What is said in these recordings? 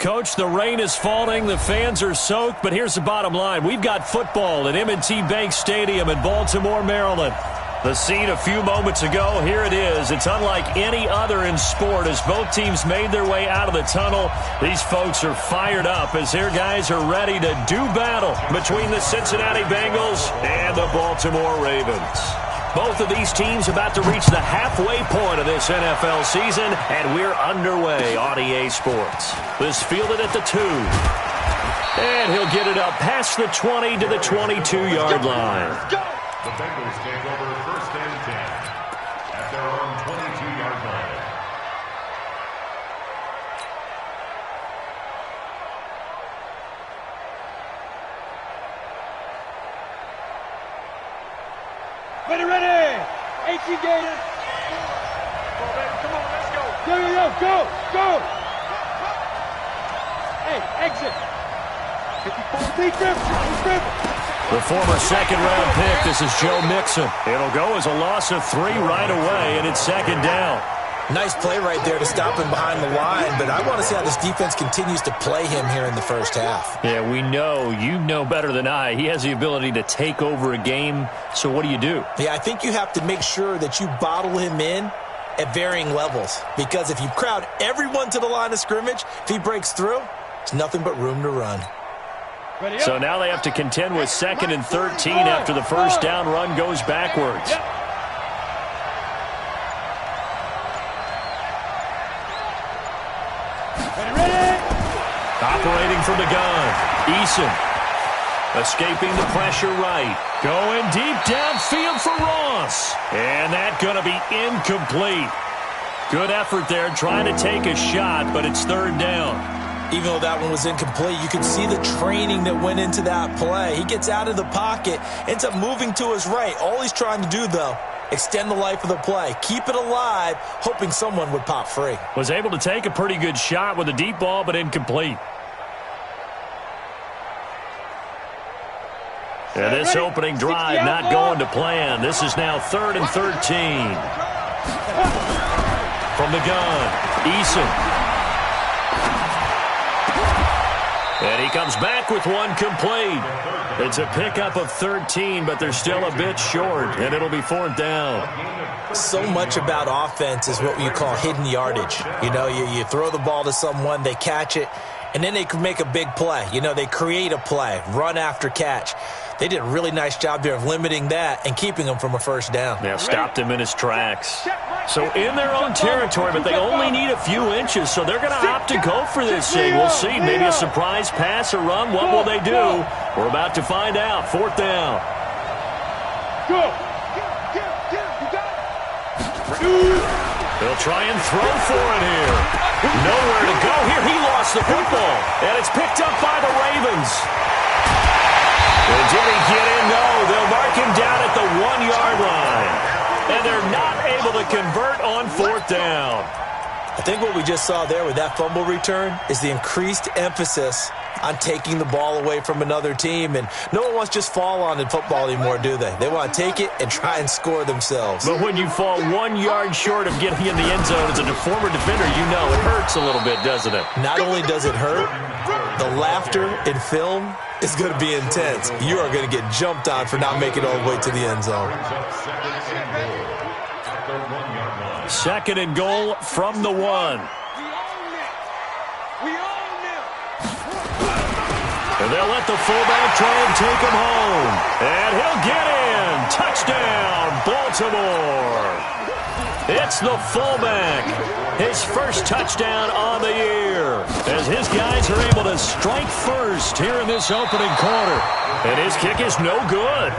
Coach, the rain is falling, the fans are soaked, but here's the bottom line. We've got football at M&T Bank Stadium in Baltimore, Maryland. The scene a few moments ago, here it is. It's unlike any other in sport as both teams made their way out of the tunnel. These folks are fired up as their guys are ready to do battle between the Cincinnati Bengals and the Baltimore Ravens. Both of these teams about to reach the halfway point of this NFL season, and we're underway on EA Sports. This fielded at the 2. And he'll get it up past the 20 to the 22-yard line. The Bengals take over first and 10 at their own 22-yard line. Ready. 18 Gators. Come on, baby. Come on, let's go. Go. Hey, exit. 54. The former second-round pick, this is Joe Mixon. It'll go as a loss of 3 right away, and it's second down. Nice play right there to stop him behind the line, but I want to see how this defense continues to play him here in the first half. Yeah, we know. You know better than I. He has the ability to take over a game, so what do you do? Yeah, I think you have to make sure that you bottle him in at varying levels, because if you crowd everyone to the line of scrimmage, if he breaks through, there's nothing but room to run. So now they have to contend with 2nd and 13 after the first down run goes backwards. Operating from the gun, Eason. Escaping the pressure right. Going deep downfield for Ross. And that's going to be incomplete. Good effort there trying to take a shot, but it's 3rd down. Even though that one was incomplete, you can see the training that went into that play. He gets out of the pocket, ends up moving to his right. All he's trying to do, though, extend the life of the play. Keep it alive, hoping someone would pop free. Was able to take a pretty good shot with a deep ball, but incomplete. And this opening drive not going to plan. This is now 3rd and 13. From the gun, Eason. And he comes back with one complete. It's a pickup of 13, but they're still a bit short, and it'll be 4th down. So much about offense is what you call hidden yardage. You know, you throw the ball to someone, they catch it, and then they can make a big play. You know, they create a play, run after catch. They did a really nice job there of limiting that and keeping him from a first down. Yeah, stopped him in his tracks. So in their own territory, but they only need a few inches, so they're going to opt to go for this thing. We'll see. Maybe a surprise pass or run. What will they do? We're about to find out. 4th down. They'll try and throw for it here. Nowhere to go here. He lost the football, and it's picked up by the Ravens. And did he get in? No. They'll mark him down at the 1-yard line. And they're not able to convert on 4th down. I think what we just saw there with that fumble return is the increased emphasis on taking the ball away from another team. And no one wants to just fall on in football anymore, do they? They want to take it and try and score themselves. But when you fall 1 yard short of getting in the end zone as a former defender, you know it hurts a little bit, doesn't it? Not only does it hurt, the laughter in film is going to be intense. You are going to get jumped on for not making it all the way to the end zone. 2nd and goal from the 1. And they'll let the fullback try and take him home. And he'll get in. Touchdown, Baltimore. It's the fullback. His first touchdown on the year. As his guys are able to strike first here in this opening quarter. And his kick is no good.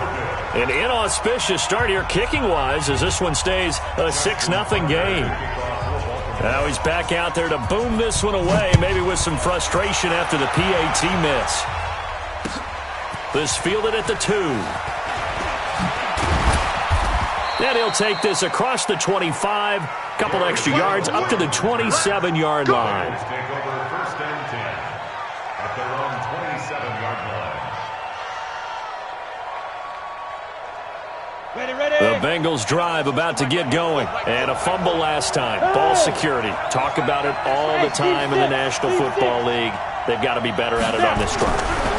An inauspicious start here kicking-wise as this one stays a 6-0 game. Now he's back out there to boom this one away, maybe with some frustration after the PAT miss. This fielded at the 2. And he'll take this across the 25, couple extra yards, up to the 27-yard line. Take over first and 10 at their own 27-yard line. The Bengals drive about to get going. And a fumble last time. Ball security. Talk about it all the time in the National Football League. They've got to be better at it on this drive.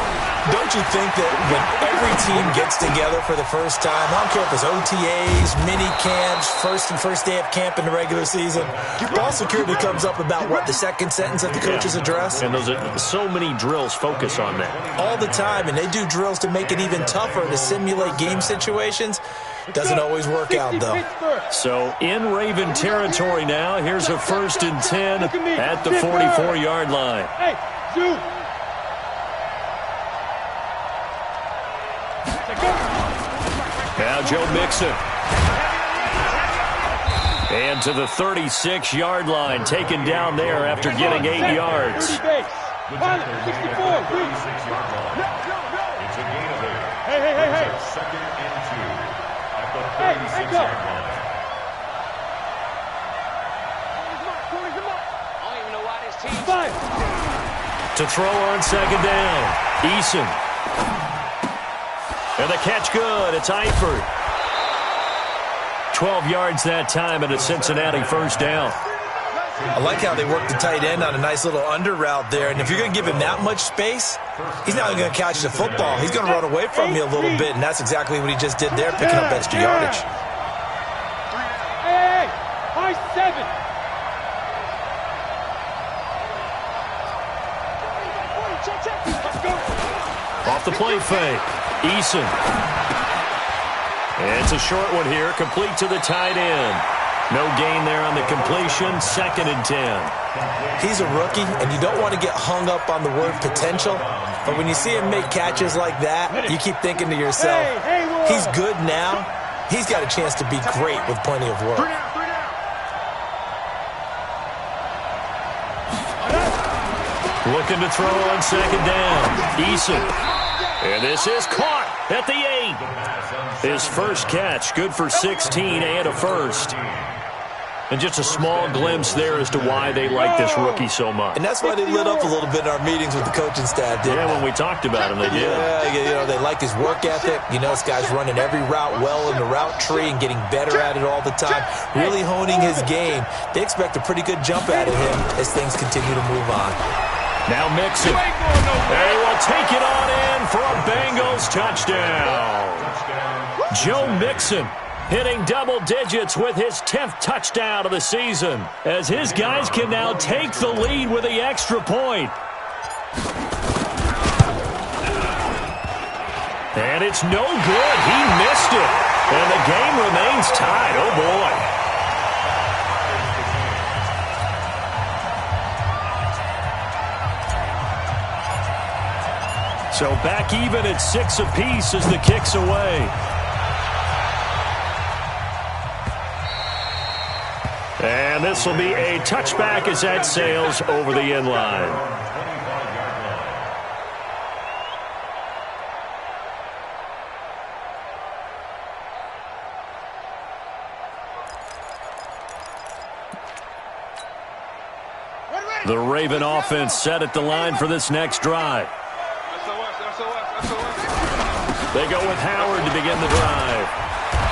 Don't you think that when every team gets together for the first time, I don't care if it's OTAs, mini camps, first day of camp in the regular season, ball security comes up about, what, the second sentence of the coach's address? And those are so many drills focus on that. All the time, and they do drills to make it even tougher to simulate game situations. Doesn't always work out, though. So in Raven territory now, here's a 1st and 10 at the 44-yard line. Hey, shoot! Now Joe Mixon. And to the 36-yard line, taken down there after getting 8 yards. 64. It's a gain of 8. Hey. 2nd and 2 at the 36-yard line. To throw on 2nd down. Eason. And the catch good. It's Eifert. 12 yards that time and a Cincinnati 1st down. I like how they work the tight end on a nice little under route there. And if you're going to give him that much space, he's not going to catch the football. He's going to run away from you a little bit, and that's exactly what he just did there, picking up extra yardage. Hey, high 7. Off the play fake. Eason. And it's a short one here, complete to the tight end. No gain there on the completion, 2nd and 10. He's a rookie, and you don't want to get hung up on the word potential. But when you see him make catches like that, you keep thinking to yourself, he's good now. He's got a chance to be great with plenty of work. Looking to throw on 2nd down. Eason. And this is caught at the 8. His first catch, good for 16 and a 1st. And just a small glimpse there as to why they like this rookie so much. And that's why they lit up a little bit in our meetings with the coaching staff, didn't they? When we talked about him, they did. Yeah, they like his work ethic. This guy's running every route well in the route tree and getting better at it all the time, really honing his game. They expect a pretty good jump out of him as things continue to move on. Now Mixon. They will take it on in for a Bengals touchdown. Joe Mixon hitting double digits with his 10th touchdown of the season, as his guys can now take the lead with the extra point. And it's no good. He missed it. And the game remains tied. Oh, boy. So back even at 6 apiece as the kick's away. And this will be a touchback as that sails over the end line. The Raven offense set at the line for this next drive. They go with Howard to begin the drive.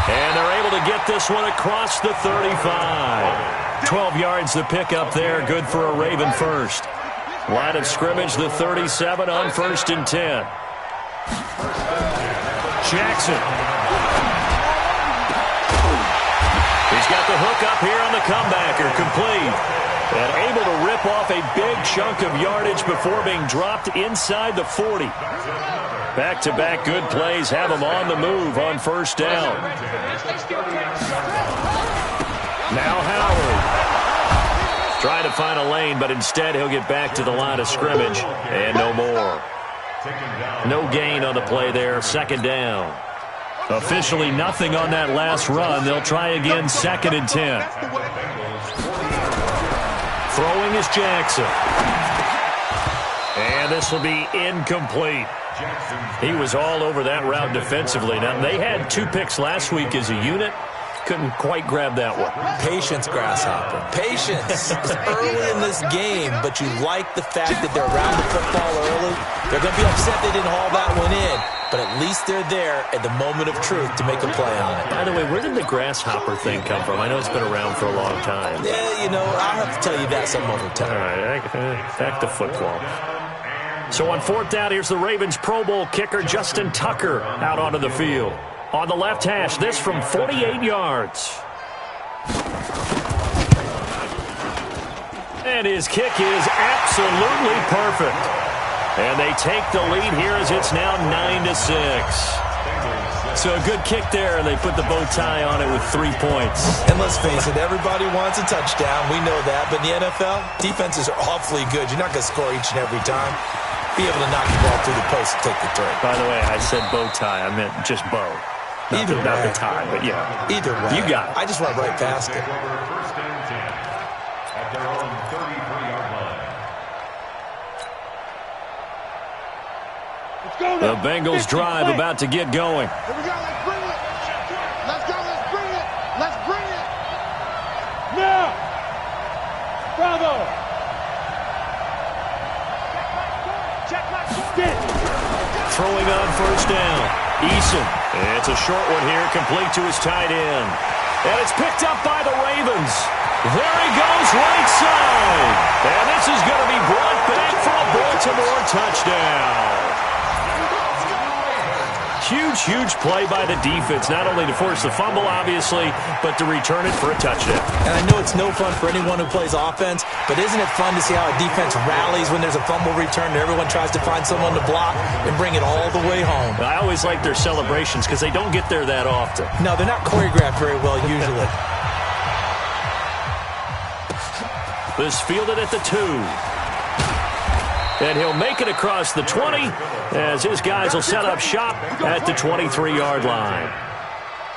And they're able to get this one across the 35. 12 yards the pickup there, good for a Raven first. Line of scrimmage, the 37 on 1st and 10. Jackson. He's got the hook up here on the comebacker, complete. And able to rip off a big chunk of yardage before being dropped inside the 40. Back-to-back good plays have him on the move on 1st down. Now Howard. Trying to find a lane, but instead he'll get back to the line of scrimmage. And no more. No gain on the play there, 2nd down. Officially nothing on that last run. They'll try again, 2nd and 10. Throwing is Jackson. And this will be incomplete. He was all over that route defensively. Now, they had 2 picks last week as a unit. couldn't quite grab that one. Patience, Grasshopper. Patience. It's early in this game, but you like the fact that they're around the football early. They're going to be upset they didn't haul that one in, but at least they're there at the moment of truth to make a play on it. By the way, where did the grasshopper thing come from? I know it's been around for a long time. Yeah, you know, I'll have to tell you that some other time. All right, back to football. So on 4th down, here's the Ravens Pro Bowl kicker Justin Tucker out onto the field. On the left hash, this from 48 yards. And his kick is absolutely perfect. And they take the lead here as it's now 9-6. So a good kick there, and they put the bow tie on it with 3 points. And let's face it, everybody wants a touchdown. We know that. But in the NFL, defenses are awfully good. You're not going to score each and every time. Be able to knock the ball through the post and take the three. By the way, I said bow tie. I meant just bow. Not the tie, but yeah. Either way. You got it. I just went right past it. First and 10 at their own 33-yard line. Let's go now. The Bengals drive about to get going. Here we go. Let's bring it. Let's go. Let's bring it. Let's bring it. Now. Bravo. Throwing on 1st down. Eason. It's a short one here, complete to his tight end. And it's picked up by the Ravens. There he goes, right side. And this is going to be brought back for a Baltimore touchdown. Huge play by the defense, not only to force the fumble, obviously, but to return it for a touchdown. And I know it's no fun for anyone who plays offense, but isn't it fun to see how a defense rallies when there's a fumble return and everyone tries to find someone to block and bring it all the way home? I always like their celebrations because they don't get there that often. No, they're not choreographed very well usually. This fielded at the 2. And he'll make it across the 20 as his guys will set up shop at the 23-yard line.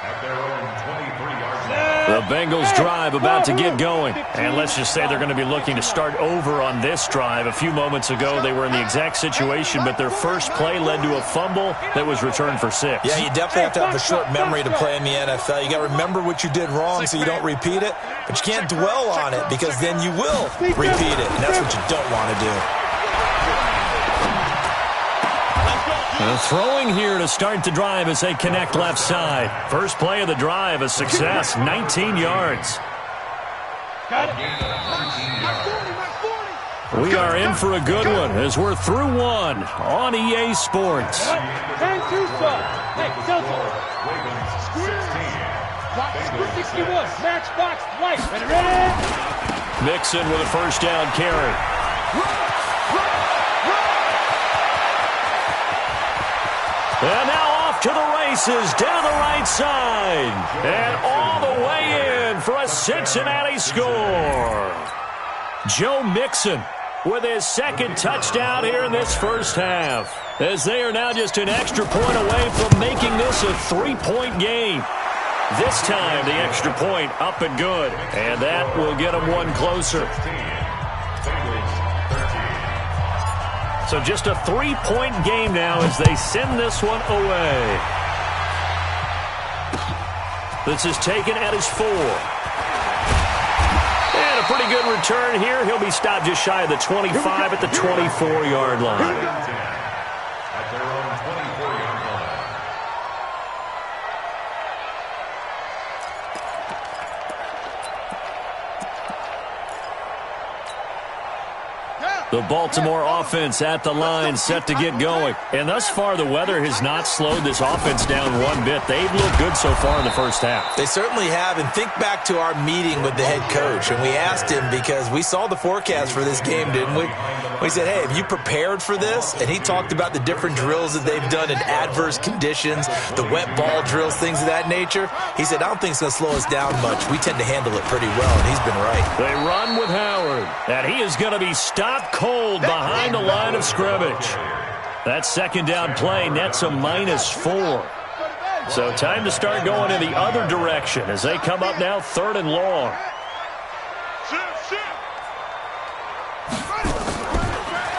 At their own 23-yard line. The Bengals drive about to get going. And let's just say they're going to be looking to start over on this drive. A few moments ago, they were in the exact situation, but their first play led to a fumble that was returned for 6. Yeah, you definitely have to have a short memory to play in the NFL. You got to remember what you did wrong so you don't repeat it, but you can't dwell on it because then you will repeat it, and that's what you don't want to do. Throwing here to start the drive as they connect left side. First play of the drive, a success, 19 yards. Got it. We are in for a good one as we're through one on EA Sports. 10-2 sub. Hey, Delta. Box 61. Matchbox light. Ready? Mixon with a first down carry. And now off to the races, down the right side. And all the way in for a Cincinnati score. Joe Mixon with his second touchdown here in this first half. As they are now just an extra point away from making this a 3-point game. This time the extra point up and good. And that will get them one closer. So just a 3-point game now as they send this one away. This is taken at his 4. And a pretty good return here. He'll be stopped just shy of the 25 at the 24-yard line. At their own 24-yard line. The Baltimore offense at the line, set to get going. And thus far, the weather has not slowed this offense down one bit. They've looked good so far in the first half. They certainly have. And think back to our meeting with the head coach. And we asked him because we saw the forecast for this game, didn't we? We said, hey, have you prepared for this? And he talked about the different drills that they've done in adverse conditions, the wet ball drills, things of that nature. He said, I don't think it's going to slow us down much. We tend to handle it pretty well, and he's been right. They run with Howard, and he is going to be stopped cold behind the line of scrimmage. That second down play nets a -4. So time to start going in the other direction as they come up now 3rd and long.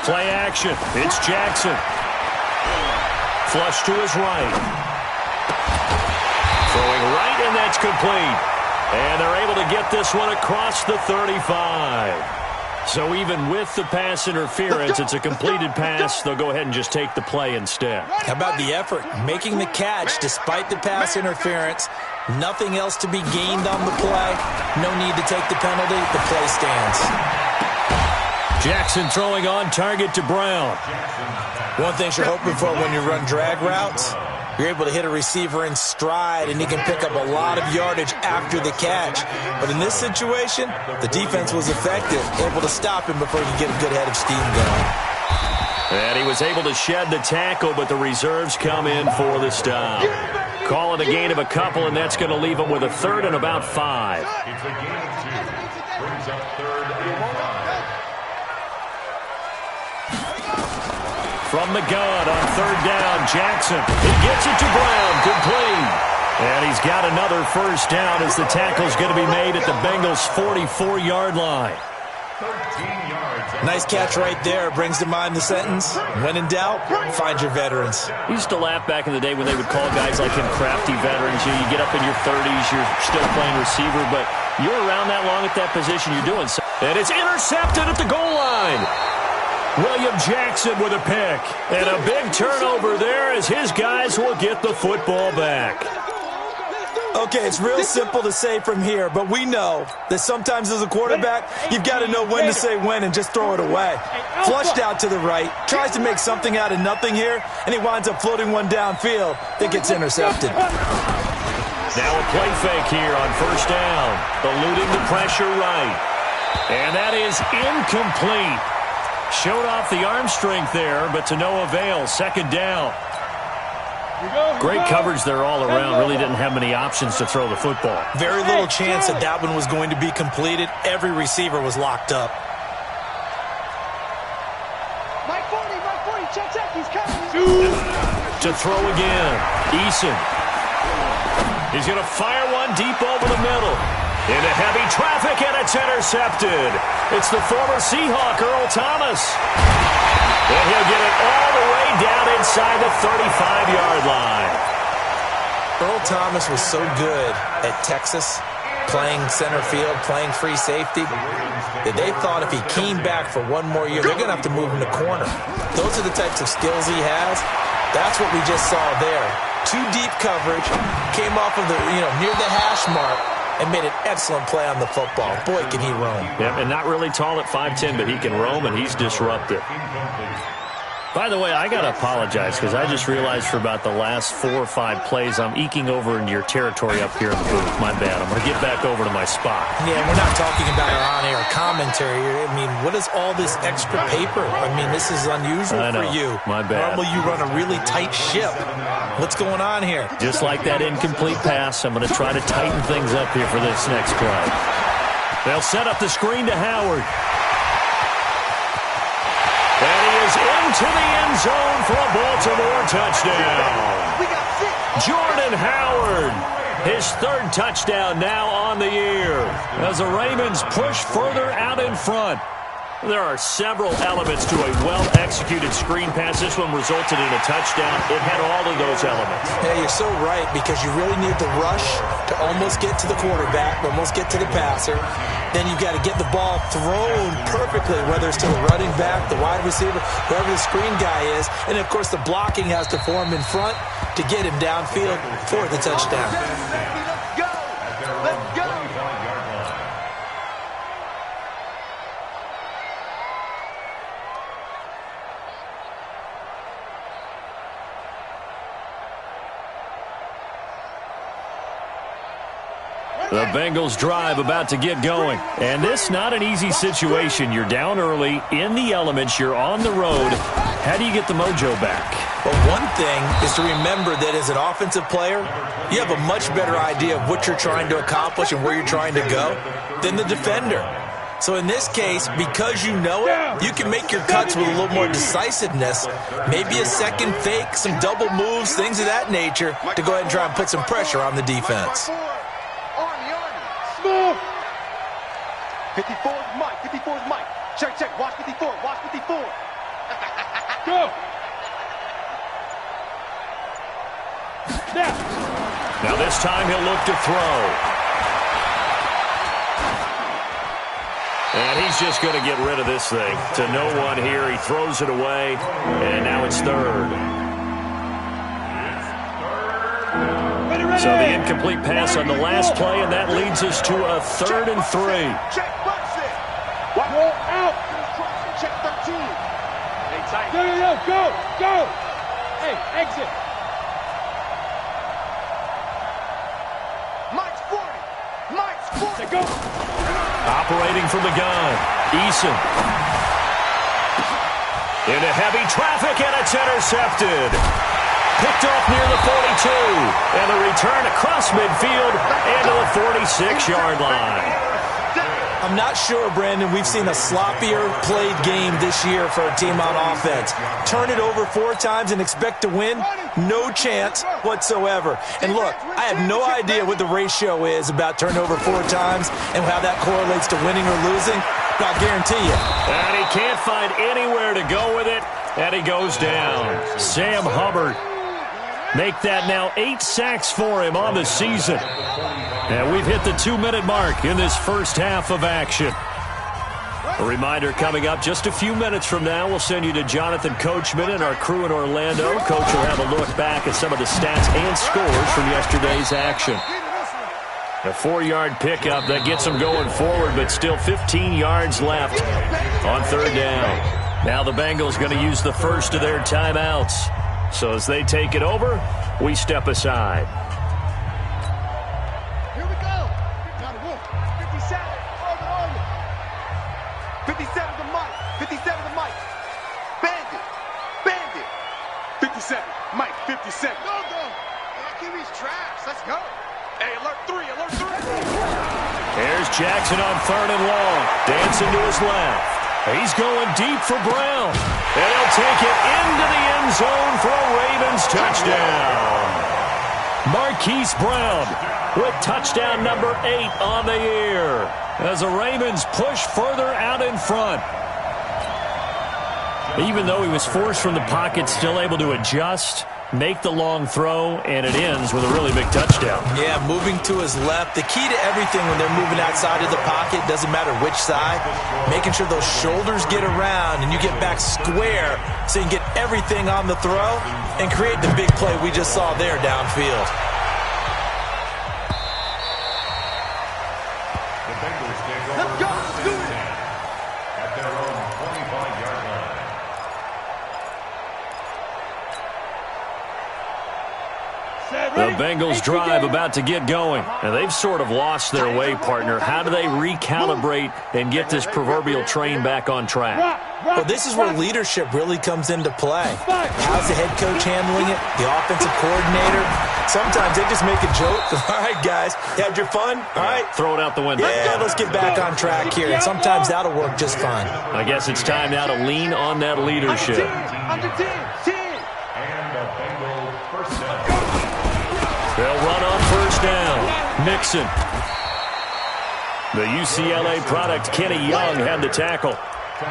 Play action. It's Jackson. Flush to his right. Throwing right and that's complete. And they're able to get this one across the 35. So even with the pass interference, it's a completed pass. They'll go ahead and just take the play instead. How about the effort? Making the catch despite the pass interference. Nothing else to be gained on the play. No need to take the penalty. The play stands. Jackson throwing on target to Brown. One thing you're hoping for when you run drag routes, you're able to hit a receiver in stride, and he can pick up a lot of yardage after the catch. But in this situation, the defense was effective, able to stop him before he could get a good head of steam going. And he was able to shed the tackle, but the reserves come in for the stop. Call it a gain of a couple, and that's going to leave him with a third and about 5. It's a gain of 2. Brings up 3rd and 5. From the gun on 3rd down, Jackson. He gets it to Brown, complete. And he's got another first down as the tackle's going to be made at the Bengals' 44-yard line. 13 yards. Nice catch right there. Brings to mind the sentence, when in doubt, find your veterans. We used to laugh back in the day when they would call guys like him crafty veterans. You get up in your 30s, you're still playing receiver, but you're around that long at that position, you're doing so. And it's intercepted at the goal line. William Jackson with a pick. And a big turnover there as his guys will get the football back. Okay, it's real simple to say from here, but we know that sometimes as a quarterback, you've got to know when to say when and just throw it away. Flushed out to the right, tries to make something out of nothing here, and he winds up floating one downfield that gets intercepted. Now a play fake here on 1st down, eluding the pressure right. And that is incomplete. Showed off the arm strength there, but to no avail. 2nd down. Great coverage there all around. Really didn't have many options to throw the football. Very little chance that that one was going to be completed. Every receiver was locked up. Mike 40, check, he's coming. To throw again. Eason. He's going to fire one deep over the middle. Into heavy traffic, and it's intercepted. It's the former Seahawk, Earl Thomas. And he'll get it all the way down inside the 35-yard line. Earl Thomas was so good at Texas, playing center field, playing free safety, that they thought if he came back for one more year, they're going to have to move him to corner. Those are the types of skills he has. That's what we just saw there. 2 deep coverage, came off of the, near the hash mark, and made an excellent play on the football. Boy, can he roam. Yep, and not really tall at 5'10", but he can roam, and he's disruptive. By the way, I got to apologize because I just realized for about the last 4 or 5 plays, I'm eking over into your territory up here in the booth. My bad. I'm going to get back over to my spot. Yeah, we're not talking about our on-air commentary. I mean, what is all this extra paper? I mean, this is unusual for you. My bad. Normally you run a really tight ship. What's going on here? Just like that incomplete pass, I'm going to try to tighten things up here for this next play. They'll set up the screen to Howard. And he is into the end zone for a Baltimore touchdown. Jordan Howard, his 3rd touchdown now on the year, as the Ravens push further out in front. There are several elements to a well-executed screen pass. This one resulted in a touchdown. It had all of those elements. Yeah, you're so right, because you really need the rush to almost get to the quarterback, almost get to the passer. Then you've got to get the ball thrown perfectly, whether it's to the running back, the wide receiver, whoever the screen guy is. And, of course, the blocking has to form in front to get him downfield for the touchdown. Let's go. The Bengals drive about to get going. And this not an easy situation. You're down early, in the elements, you're on the road. How do you get the mojo back? Well, one thing is to remember that as an offensive player, you have a much better idea of what you're trying to accomplish and where you're trying to go than the defender. So in this case, because you know it, you can make your cuts with a little more decisiveness, maybe a second fake, some double moves, things of that nature, to go ahead and try and put some pressure on the defense. 54 is Mike. 54 is Mike. Check. Watch 54. Watch 54. Go. Now. Now this time he'll look to throw. And he's just going to get rid of this thing. To no one here. He throws it away. And now it's third. So the incomplete pass on the last play, and that leads us to a 3rd and 3. Check box it. Go out. Check 13. Hey, tight. Go. Hey, exit. Mike's 40. Go. Operating from the gun. Eason. Into heavy traffic, and it's intercepted. Picked off near the 42. And the return across midfield into the 46-yard line. I'm not sure, Brandon, we've seen a sloppier played game this year for a team on offense. Turn it over 4 times and expect to win? No chance whatsoever. And look, I have no idea what the ratio is about turnover 4 times and how that correlates to winning or losing, but I'll guarantee you. And he can't find anywhere to go with it, and he goes down. Sam Hubbard. Make that now 8 sacks for him on the season. And we've hit the 2-minute mark in this first half of action. A reminder coming up just a few minutes from now, we'll send you to Jonathan Coachman and our crew in Orlando. Coach will have a look back at some of the stats and scores from yesterday's action. A 4-yard pickup that gets them going forward, but still 15 yards left on 3rd down. Now the Bengals going to use the first of their timeouts. So as they take it over, we step aside. Here we go. 57. On you. 57 to Mike. 57 to Mike. Bandit. 57. Mike, 57. Go. Hey, QB's trash. Let's go. Hey, alert 3. Here's Jackson on 3rd and long. Dancing to his left. He's going deep for Brown. And he'll take it into the end zone for a Ravens touchdown. Marquise Brown with touchdown number 8 on the year as the Ravens push further out in front. Even though he was forced from the pocket, still able to adjust, make the long throw, and it ends with a really big touchdown. Yeah, moving to his left. The key to everything when they're moving outside of the pocket, doesn't matter which side, making sure those shoulders get around and you get back square so you can get everything on the throw and create the big play we just saw there downfield. The Bengals take over first and 10 at their own 25-yard line. The Bengals drive about to get going, and they've sort of lost their way, partner. How do they recalibrate and get this proverbial train back on track? Well, this is where leadership really comes into play. How's the head coach handling it? The offensive coordinator? Sometimes they just make a joke. All right, guys, you had your fun? All right. Throw it out the window. Yeah, let's get back on track here. And sometimes that'll work just fine. I guess it's time now to lean on that leadership. Under 10. And the Bengals first down. They'll run on first down. Mixon. The UCLA product, Kenny Young, had the tackle.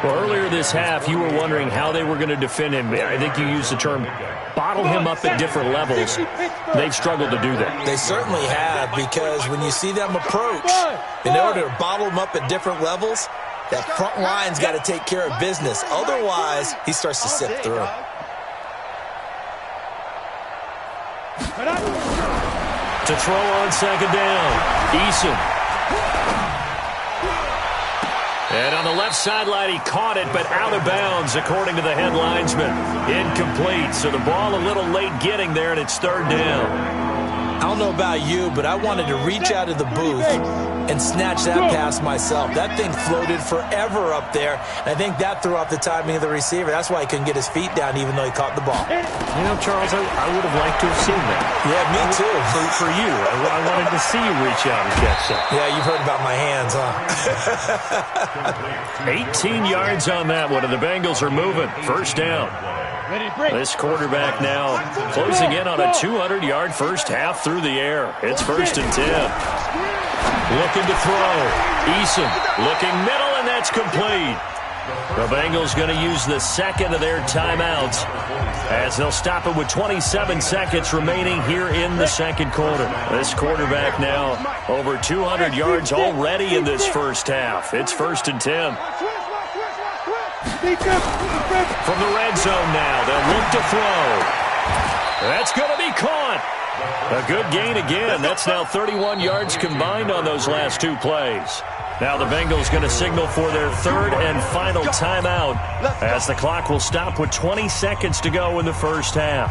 Well, earlier this half, you were wondering how they were going to defend him. I think you used the term bottle him up at different levels. They've struggled to do that. They certainly have, because when you see them approach, in order to bottle him up at different levels, that front line's got to take care of business. Otherwise, he starts to sift through. To throw on second down, Eason. And on the left sideline, he caught it, but out of bounds, according to the head linesman. Incomplete, so the ball a little late getting there, and it's third down. I don't know about you, but I wanted to reach out of the booth and snatch that pass myself. That thing floated forever up there, and I think that threw off the timing of the receiver. That's why he couldn't get his feet down, even though he caught the ball. You know, Charles, I would have liked to have seen that. Yeah, me too. For you, I wanted to see you reach out and catch that. Yeah, you've heard about my hands, huh? 18 yards on that one, and the Bengals are moving. First down. This quarterback now closing in on a 200-yard first half through the air. It's first and 10. Looking to throw. Eason looking middle, and that's complete. The Bengals going to use the second of their timeouts as they'll stop it with 27 seconds remaining here in the second quarter. This quarterback now over 200 yards already in this first half. It's 1st and 10. From the red zone now, they'll look to throw. That's going to be caught. A good gain again. That's now 31 yards combined on those last two plays. Now the Bengals going to signal for their third and final timeout as the clock will stop with 20 seconds to go in the first half.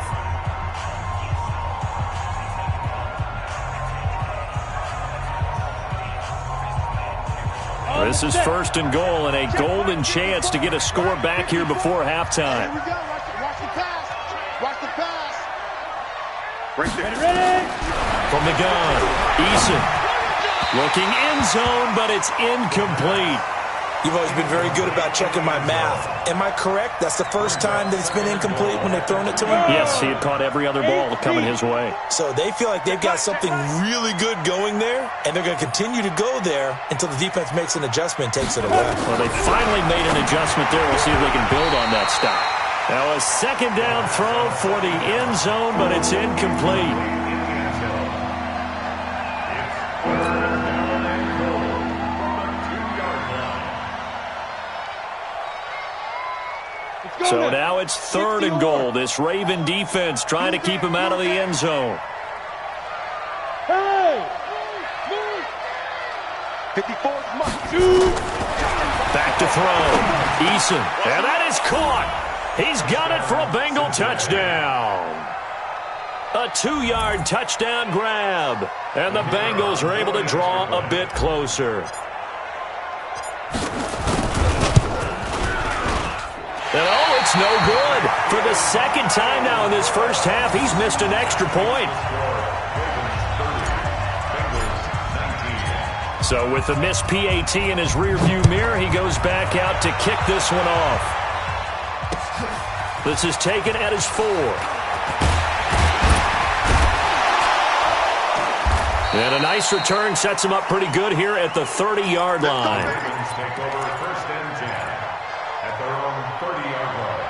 This is 1st and goal and a golden chance to get a score back here before halftime. Here we go. Watch the pass. Watch the pass. Ready. From the gun, Eason looking end zone, but it's incomplete. You've always been very good about checking my math. Am I correct? That's the first time that it's been incomplete when they've thrown it to him? Yes, he had caught every other ball coming his way. So they feel like they've got something really good going there, and they're going to continue to go there until the defense makes an adjustment and takes it away. Well, they finally made an adjustment there. We'll see if they can build on that stop. Now a second down throw for the end zone, but it's incomplete. So now it's 3rd and goal. This Raven defense trying to keep him out of the end zone. Hey! 54 Back to throw. Eason. And that is caught. He's got it for a Bengal touchdown. A 2-yard touchdown grab. And the Bengals are able to draw a bit closer. And oh, it's no good. For the second time now in this first half, he's missed an extra point. So with the missed PAT in his rearview mirror, he goes back out to kick this one off. This is taken at his 4. And a nice return sets him up pretty good here at the 30-yard line. The Ravens take over 1st and 10 at their own 30-yard line.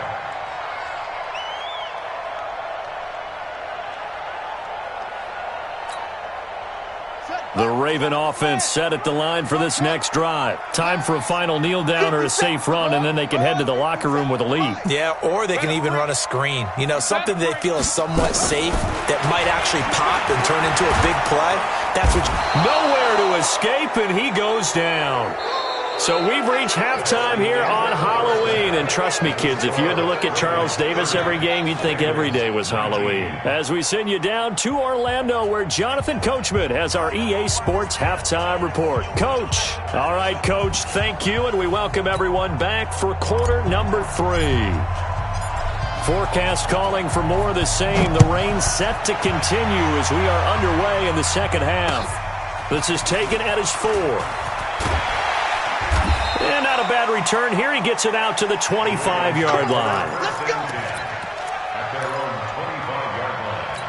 The Raven offense set at the line for this next drive. Time for a final kneel down or a safe run, and then they can head to the locker room with a lead. Yeah, or they can even run a screen. You know, something they feel is somewhat safe that might actually pop and turn into a big play. That's what Nowhere to escape, and he goes down. So we've reached halftime here on Halloween. And trust me, kids, if you had to look at Charles Davis every game, you'd think every day was Halloween. As we send you down to Orlando, where Jonathan Coachman has our EA Sports Halftime Report. Coach. All right, Coach, thank you, and we welcome everyone back for quarter number 3. Forecast calling for more of the same. The rain set to continue as we are underway in the second half. This is taken at his 4. And not a bad return here. He gets it out to the 25-yard line. Let's go. At their own 25-yard line.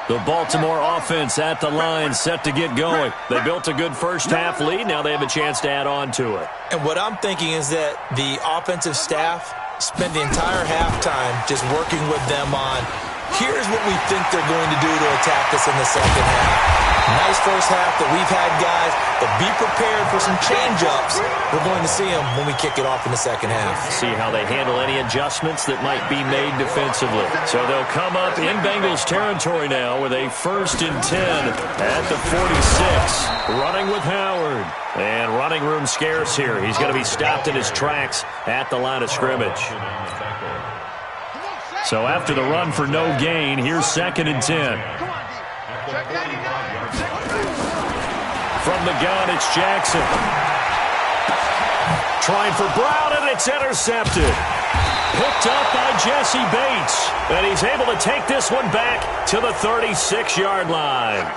The Baltimore offense at the line, set to get going. They built a good first half lead. Now they have a chance to add on to it. And what I'm thinking is that the offensive staff spend the entire halftime just working with them on, here's what we think they're going to do to attack us in the second half. Nice first half that we've had, guys, but be prepared for some change-ups. We're going to see them when we kick it off in the second half. See how they handle any adjustments that might be made defensively. So they'll come up in Bengals territory now with a 1st and 10 at the 46. Running with Howard. And running room scarce here. He's going to be stopped in his tracks at the line of scrimmage. So after the run for no gain, here's 2nd and 10. From the gun, it's Jackson. Trying for Brown, and it's intercepted. Picked up by Jesse Bates. And he's able to take this one back to the 36-yard line.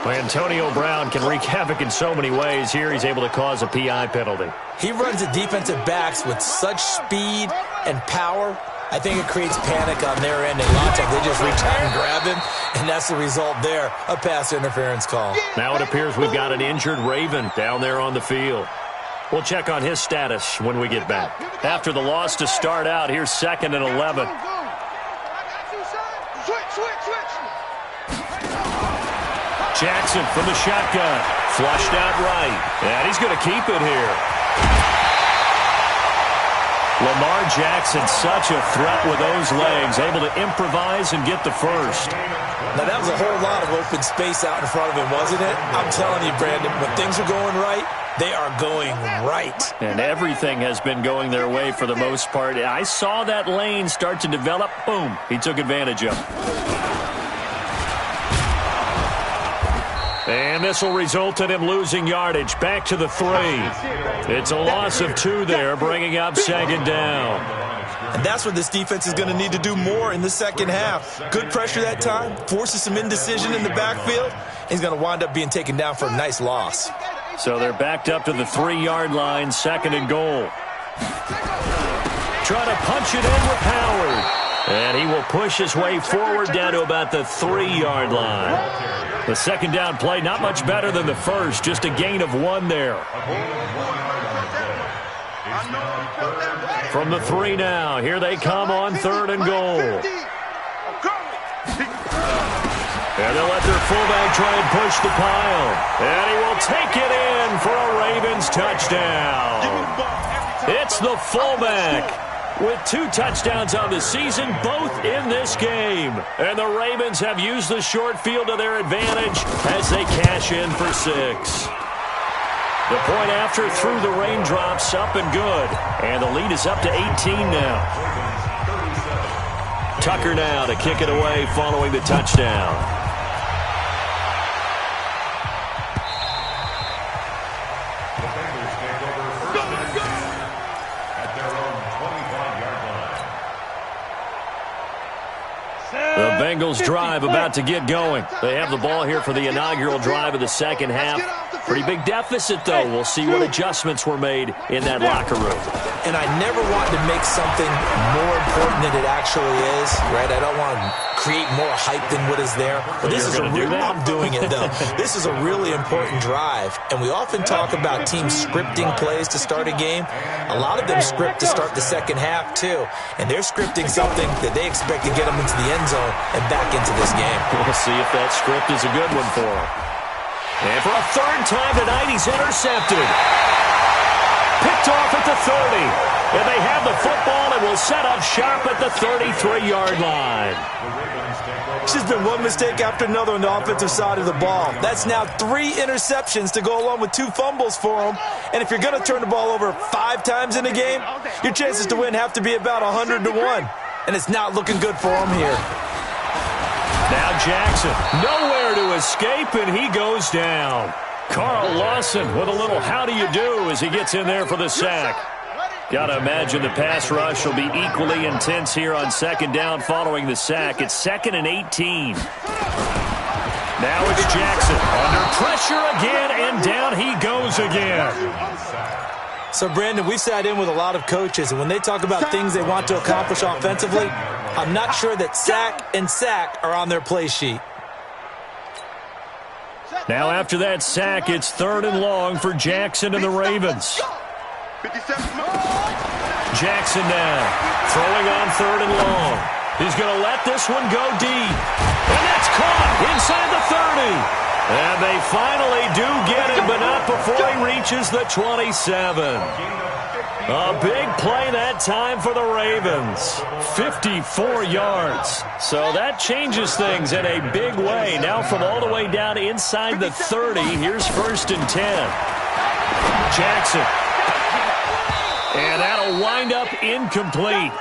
Antonio Brown can wreak havoc in so many ways. Here he's able to cause a PI penalty. He runs the defensive backs with such speed and power. I think it creates panic on their end, and a lot of times they just reach out and grab him, and that's the result there, a pass interference call. Now it appears we've got an injured Raven down there on the field. We'll check on his status when we get back. After the loss to start out, here's 2nd and 11. Jackson from the shotgun. Flushed out right. And he's going to keep it here. Lamar Jackson, such a threat with those legs, able to improvise and get the first. Now, that was a whole lot of open space out in front of him, wasn't it? I'm telling you, Brandon, when things are going right, they are going right. And everything has been going their way for the most part. I saw that lane start to develop. Boom. He took advantage of it. And this will result in him losing yardage. Back to the 3. It's a loss of 2 there, bringing up 2nd down. And that's what this defense is going to need to do more in the second half. Good pressure that time, forces some indecision in the backfield. He's going to wind up being taken down for a nice loss. So they're backed up to the 3-yard line, 2nd and goal. Trying to punch it in with Howard. And he will push his way forward down to about the 3-yard line. The second down play, not much better than the first, just a gain of 1 there. From the 3 now, here they come on 3rd and goal. And they'll let their fullback try and push the pile. And he will take it in for a Ravens touchdown. It's the fullback with 2 touchdowns on the season, both in this game. And the Ravens have used the short field to their advantage as they cash in for 6. The point after through the raindrops, up and good. And the lead is up to 18 now. Tucker now to kick it away following the touchdown. The Bengals drive about to get going. They have the ball here for the inaugural drive of the second half. Pretty big deficit, though. We'll see what adjustments were made in that locker room. And I never want to make something more important than it actually is, right? I don't want to create more hype than what is there. But this is a real, I'm doing it, though. This is a really important drive. And we often talk about teams scripting plays to start a game. A lot of them script to start the second half, too. And they're scripting something that they expect to get them into the end zone and back into this game. We'll see if that script is a good one for them. And for a 3rd time tonight, he's intercepted. Picked off at the 30. And they have the football and will set up shop at the 33-yard line. It's just been one mistake after another on the offensive side of the ball. That's now 3 interceptions to go along with 2 fumbles for them. And if you're going to turn the ball over 5 times in a game, your chances to win have to be about 100 to 1. And it's not looking good for him here. Now Jackson, nowhere to escape, and he goes down. Carl Lawson with a little how do you do as he gets in there for the sack. Got to imagine the pass rush will be equally intense here on 2nd down following the sack. It's 2nd and 18. Now it's Jackson under pressure again, and down he goes again. So, Brandon, we've sat in with a lot of coaches, and when they talk about things they want to accomplish offensively, I'm not sure that sack and sack are on their play sheet. Now after that sack, it's 3rd and long for Jackson and the Ravens. Jackson now throwing on 3rd and long. He's going to let this one go deep. And that's caught inside the 30. And they finally do get it, but not before he reaches the 27. A big play that time for the Ravens. 54 yards. So that changes things in a big way. Now from all the way down inside the 30, here's 1st and 10. Jackson. And that'll wind up incomplete.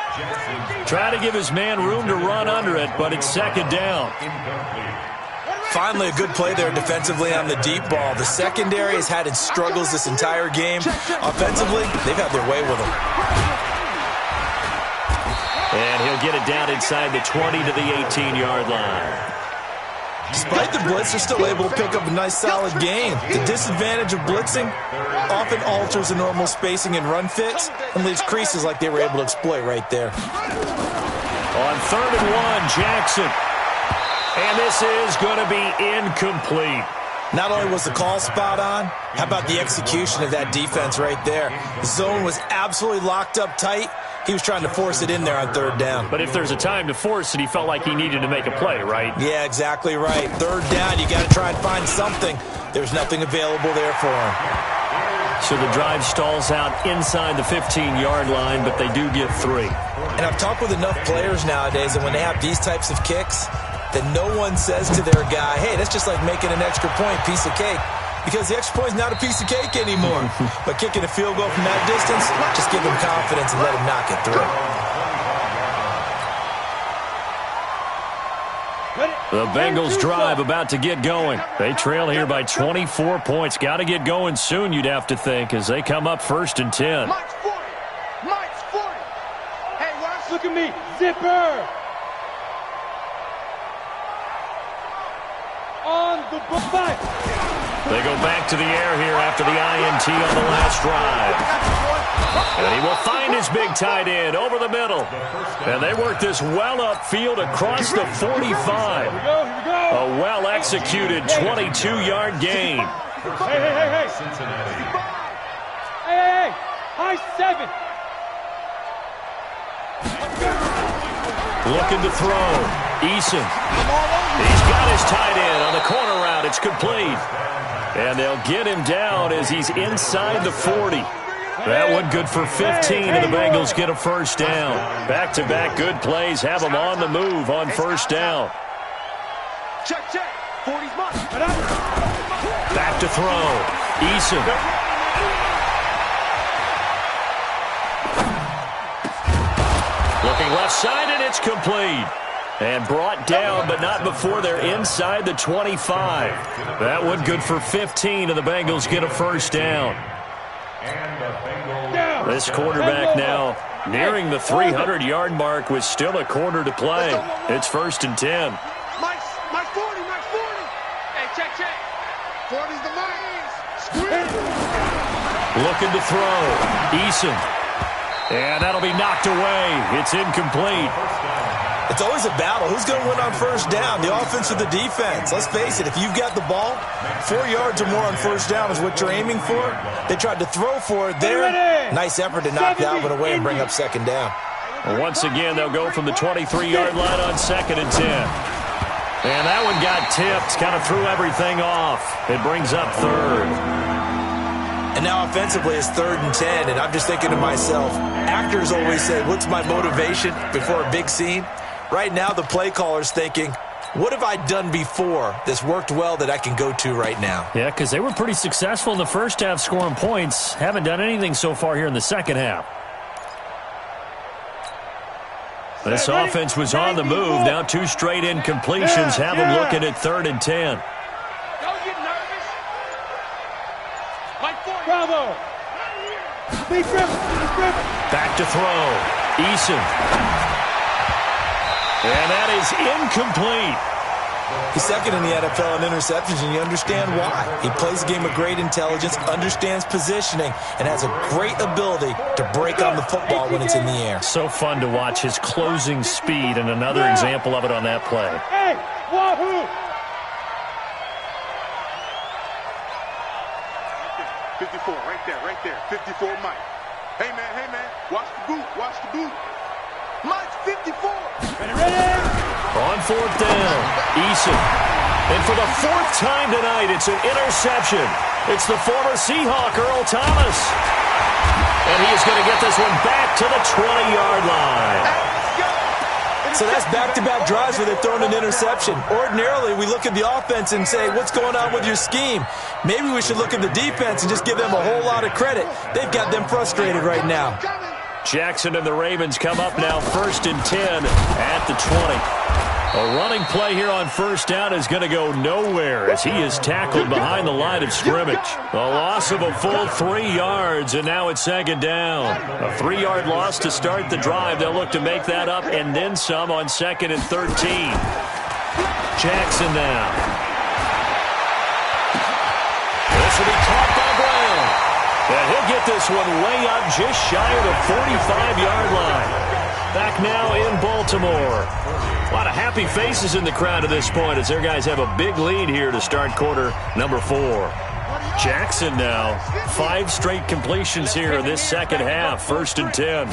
Try to give his man room to run under it, but it's 2nd down. Finally, a good play there defensively on the deep ball. The secondary has had its struggles this entire game. Offensively, they've had their way with him. And he'll get it down inside the 20 to the 18-yard line. Despite the blitz, they're still able to pick up a nice, solid gain. The disadvantage of blitzing often alters the normal spacing and run fits and leaves creases like they were able to exploit right there. On 3rd and 1, Jackson. And this is going to be incomplete. Not only was the call spot on, how about the execution of that defense right there? The zone was absolutely locked up tight. He was trying to force it in there on third down. But if there's a time to force it, he felt like he needed to make a play, right? Yeah, exactly right. Third down, you got to try and find something. There's nothing available there for him. So the drive stalls out inside the 15-yard line, but they do get 3. And I've talked with enough players nowadays that when they have these types of kicks, that no one says to their guy, hey, that's just like making an extra point, piece of cake. Because the extra point is not a piece of cake anymore. But kicking a field goal from that distance, just give them confidence and let them knock it through. The Bengals drive about to get going. They trail here by 24 points. Got to get going soon, you'd have to think, as they come up 1st and 10. Mike's 40. Mike's 40. Hey, watch. Look at me. Zipper. On the fight. They go back to the air here after the INT on the last drive. And he will find his big tight end over the middle. And they work this well upfield across the 45. A well-executed 22-yard gain. Hey. Hey. High 7. Looking to throw. Eason. He's got his tight end on the corner route. It's complete. And they'll get him down as he's inside the 40. That one good for 15, and the Bengals get a first down. Back-to-back good plays have them on the move on first down. Check. 40's mine. Back to throw. Eason. Looking left side, and it's complete. And brought down, but not before they're inside the 25. That one good for 15, and the Bengals get a first down. This quarterback now nearing the 300-yard mark with still a quarter to play. It's 1st and 10. Mike's 40. Hey, check. 40's the Mike's. Looking to throw. Eason. And that'll be knocked away. It's incomplete. It's always a battle. Who's going to win on first down, the offense or the defense? Let's face it, if you've got the ball, 4 yards or more on first down is what you're aiming for. They tried to throw for it there. Nice effort to knock that one away and bring up second down. Well, once again, they'll go from the 23-yard line on 2nd and 10. And that one got tipped, kind of threw everything off. It brings up 3rd. And now offensively it's 3rd and 10, and I'm just thinking to myself, actors always say, what's my motivation before a big scene? Right now the play caller's thinking, what have I done before that's worked well that I can go to right now? Yeah, because they were pretty successful in the first half scoring points. Haven't done anything so far here in the second half. This offense was on the move. Now 2 straight incompletions have them looking at 3rd and 10. Don't get nervous. Mike 40. Bravo. Big grip. Back to throw. Eason. And that is incomplete. He's second in the NFL in interceptions, and you understand why. He plays a game of great intelligence, understands positioning, and has a great ability to break on the football when it's in the air. So fun to watch his closing speed, and another example of it on that play. Hey, wahoo! 54, right there. 54, Mike. Hey, man, watch the boot. Mike's 54. Ready? On 4th down, Eason. And for the 4th time tonight, it's an interception. It's the former Seahawk, Earl Thomas. And he is going to get this one back to the 20-yard line. So that's back-to-back drives where they've thrown an interception. Ordinarily, we look at the offense and say, what's going on with your scheme? Maybe we should look at the defense and just give them a whole lot of credit. They've got them frustrated right now. Jackson and the Ravens come up now 1st and 10 at the 20. A running play here on first down is going to go nowhere as he is tackled behind the line of scrimmage. A loss of a full 3 yards, and now it's 2nd down. A 3-yard loss to start the drive. They'll look to make that up and then some on 2nd and 13. Jackson now. This will be caught by Brown. And he'll get this one way up just shy of the 45-yard line. Back now in Baltimore. A lot of happy faces in the crowd at this point as their guys have a big lead here to start quarter number 4. Jackson now, 5 straight completions here in this second half. 1st and 10.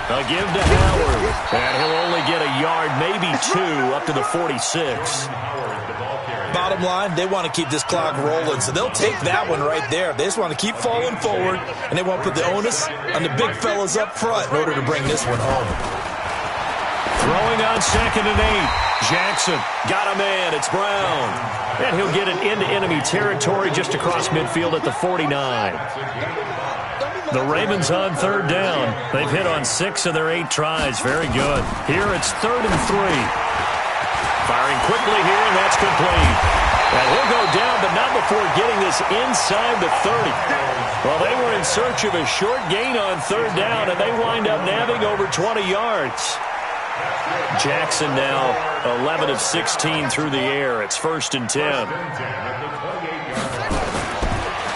A give to Howard, and he'll only get a yard, maybe 2, up to the 46. Bottom line, they want to keep this clock rolling, so they'll take that one right there. They just want to keep falling forward, and they want to put the onus on the big fellas up front in order to bring this one home. Throwing on 2nd and 8. Jackson got a man. It's Brown. And he'll get it into enemy territory just across midfield at the 49. The Ravens on 3rd down. They've hit on 6 of their 8 tries. Very good. Here it's 3rd and 3. Firing quickly here, and that's complete. And he'll go down, but not before getting this inside the 30. Well, they were in search of a short gain on 3rd down, and they wind up nabbing over 20 yards. Jackson now 11 of 16 through the air. It's 1st and 10.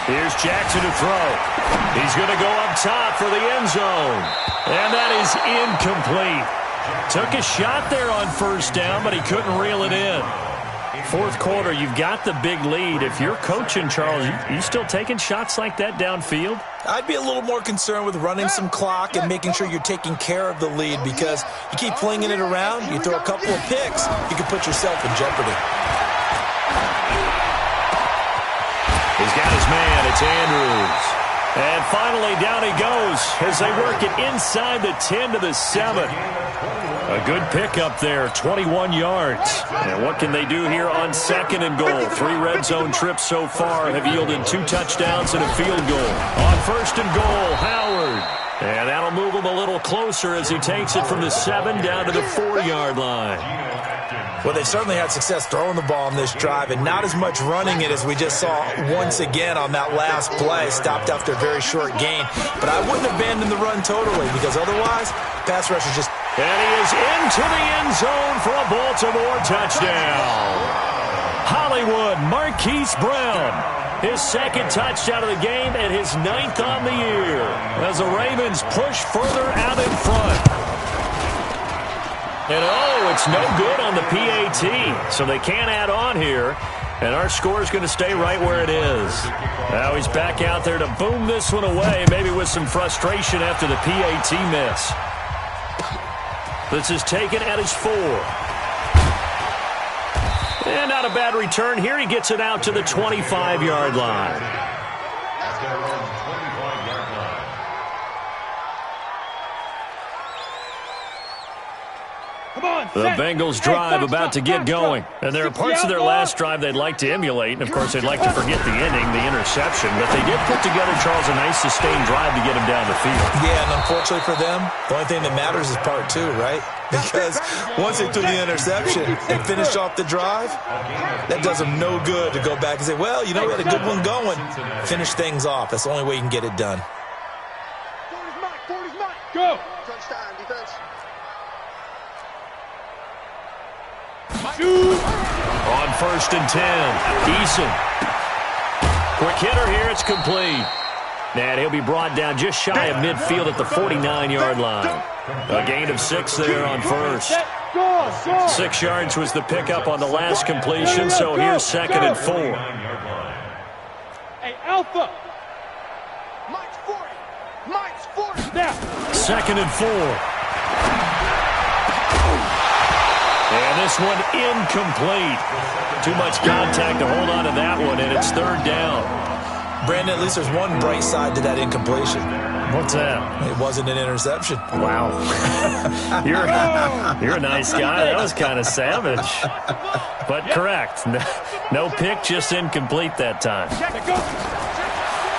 Here's Jackson to throw. He's going to go up top for the end zone. And that is incomplete. Took a shot there on 1st down, but he couldn't reel it in. 4th quarter, you've got the big lead. If you're coaching, Charles, you still taking shots like that downfield? I'd be a little more concerned with running some clock and making sure you're taking care of the lead, because you keep flinging it around, you throw a couple of picks, you can put yourself in jeopardy. He's got his man. It's Andrews. And finally, down he goes as they work it inside the 10 to the 7. A good pickup there, 21 yards. And what can they do here on 2nd and goal? 3 red zone trips so far have yielded 2 touchdowns and a field goal. On 1st and goal, Howard. And that'll move him a little closer as he takes it from the 7 down to the 4-yard line. Well, they certainly had success throwing the ball on this drive, and not as much running it as we just saw once again on that last play. Stopped after a very short gain. But I wouldn't abandon the run totally, because otherwise, pass rush is just... And he is into the end zone for a Baltimore touchdown. Hollywood Marquise Brown. His 2nd touchdown of the game and his 9th on the year as the Ravens push further out in front. And oh, it's no good on the PAT, so they can't add on here. And our score is going to stay right where it is. Now he's back out there to boom this one away, maybe with some frustration after the PAT miss. This is taken at his 4. And not a bad return here. He gets it out to the 25-yard line. The Bengals drive about to get going. And there are parts of their last drive they'd like to emulate. And, of course, they'd like to forget the ending, the interception. But they did put together, Charles, a nice sustained drive to get him down the field. Yeah, and unfortunately for them, the only thing that matters is part 2, right? Because once they threw the interception and finished off the drive, that does them no good to go back and say, well, you know, we had a good one going. Finish things off. That's the only way you can get it done. Go! On 1st and 10, Eason. Quick hitter here, it's complete. And he'll be brought down just shy of midfield at the 49-yard line. A gain of 6 there on 1st. 6 yards was the pickup on the last completion, so here's 2nd and 4. Hey, Alpha! Mike's 40! Mike's 40! Now! 2nd and 4. And this one incomplete. Too much contact to hold on to that one, and it's 3rd down. Brandon, at least there's one bright side to that incompletion. What's that? It wasn't an interception. Wow. You're a nice guy. That was kind of savage. But correct. No pick, just incomplete that time.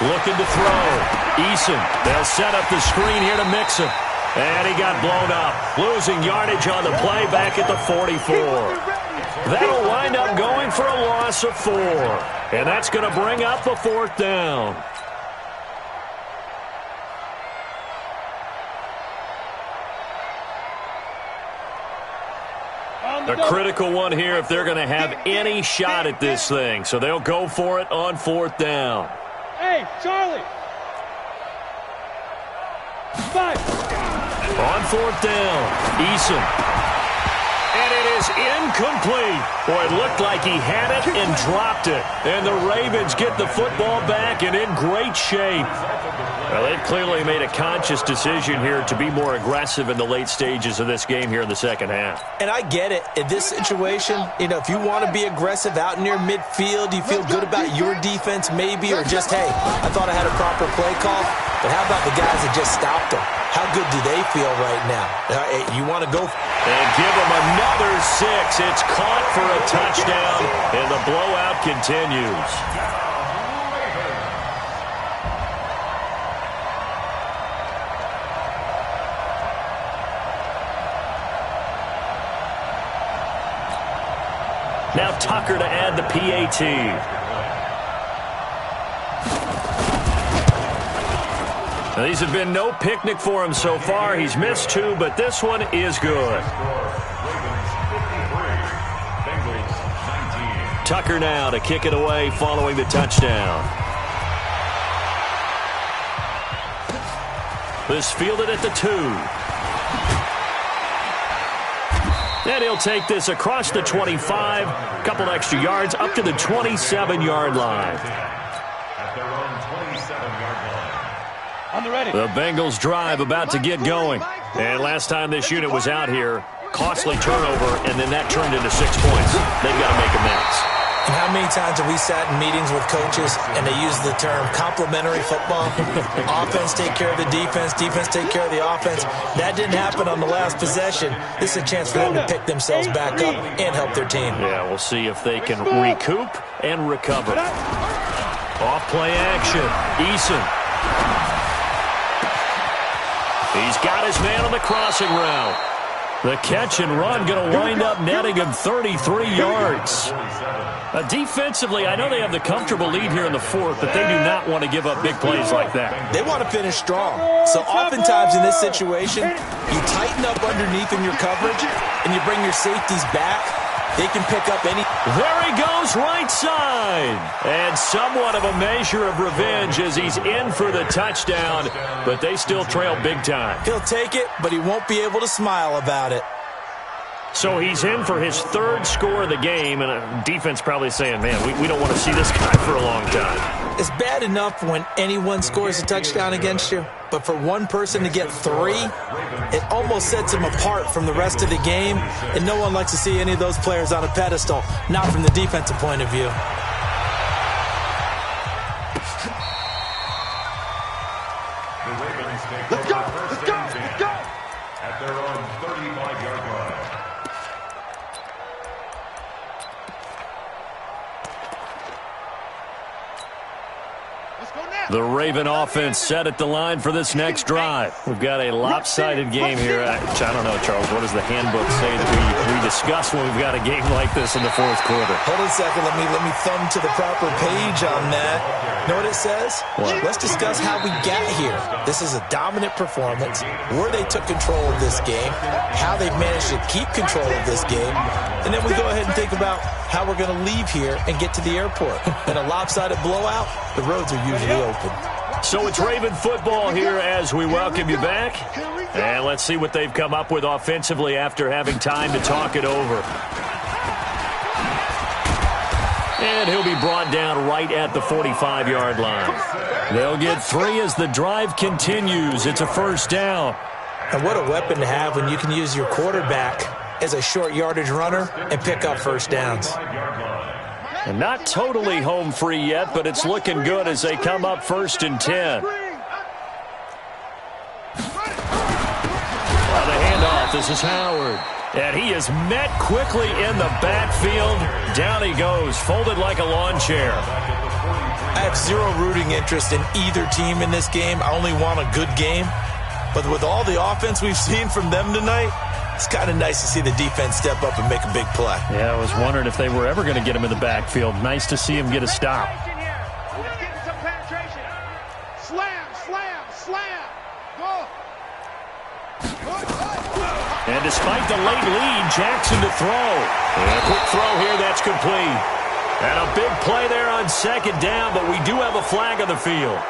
Looking to throw. Eason. They'll set up the screen here to mix him. And he got blown up. Losing yardage on the play back at the 44. That'll wind up going for a loss of 4. And that's going to bring up a 4th down. A critical one here if they're going to have any shot at this thing. So they'll go for it on 4th down. Hey, Charlie! 5. On 4th down, Eason. is incomplete. Boy, it looked like he had it and dropped it. And the Ravens get the football back and in great shape. Well, they've clearly made a conscious decision here to be more aggressive in the late stages of this game here in the second half. And I get it. In this situation, if you want to be aggressive out near midfield, you feel good about your defense maybe, or just, hey, I thought I had a proper play call. But how about the guys that just stopped them? How good do they feel right now? You want to go? And give them another 6. It's caught for a touchdown, and the blowout continues. Now Tucker to add the PAT. Now, these have been no picnic for him so far. He's missed 2, but this one is good. Tucker now to kick it away following the touchdown. This fielded at the 2. And he'll take this across the 25, a couple extra yards, up to the 27-yard line. At their own 27-yard line. The Bengals drive about to get going. And last time this unit was out here, costly turnover, and then that turned into 6 points. They've got to make amends. And how many times have we sat in meetings with coaches and they use the term complementary football? Offense take care of the defense, defense take care of the offense. That didn't happen on the last possession. This is a chance for them to pick themselves back up and help their team. Yeah, we'll see if they can recoup and recover. Off play action. Eason. He's got his man on the crossing route. The catch and run going to wind up netting him 33 yards. Defensively, I know they have the comfortable lead here in the 4th, but they do not want to give up big plays like that. They want to finish strong. So oftentimes in this situation, you tighten up underneath in your coverage, and you bring your safeties back. They can pick up any. There he goes, right side. And somewhat of a measure of revenge as he's in for the touchdown, but they still trail big time. He'll take it, but he won't be able to smile about it. So he's in for his 3rd score of the game, and defense probably saying, man, we don't want to see this guy for a long time. It's bad enough when anyone scores a touchdown against you, but for one person to get 3, it almost sets him apart from the rest of the game, and no one likes to see any of those players on a pedestal, not from the defensive point of view. Let's go! Let's go! Let's go! At their own 35-yard line. The Raven offense set at the line for this next drive. We've got a lopsided game here. I don't know, Charles. What does the handbook say that we discuss when we've got a game like this in the 4th quarter? Hold on a second. Let me thumb to the proper page on that. Know what it says? What? Let's discuss how we got here. This is a dominant performance, where they took control of this game, how they've managed to keep control of this game, and then we go ahead and think about how we're going to leave here and get to the airport. In a lopsided blowout, the roads are usually open. So it's Raven football here as we welcome you back. And let's see what they've come up with offensively after having time to talk it over. And he'll be brought down right at the 45-yard line. They'll get 3 as the drive continues. It's a 1st down. And what a weapon to have when you can use your quarterback as a short yardage runner and pick up 1st downs. And not totally home free yet, but it's looking good as they come up 1st and 10. On the handoff, this is Howard. And he is met quickly in the backfield. Down he goes, folded like a lawn chair. I have zero rooting interest in either team in this game. I only want a good game. But with all the offense we've seen from them tonight, it's kind of nice to see the defense step up and make a big play. Yeah, I was wondering if they were ever going to get him in the backfield. Nice to see him get a stop. Slam, slam, slam. Go. And despite the late lead, Jackson to throw. And a quick throw here, that's complete. And a big play there on 2nd down, but we do have a flag on the field.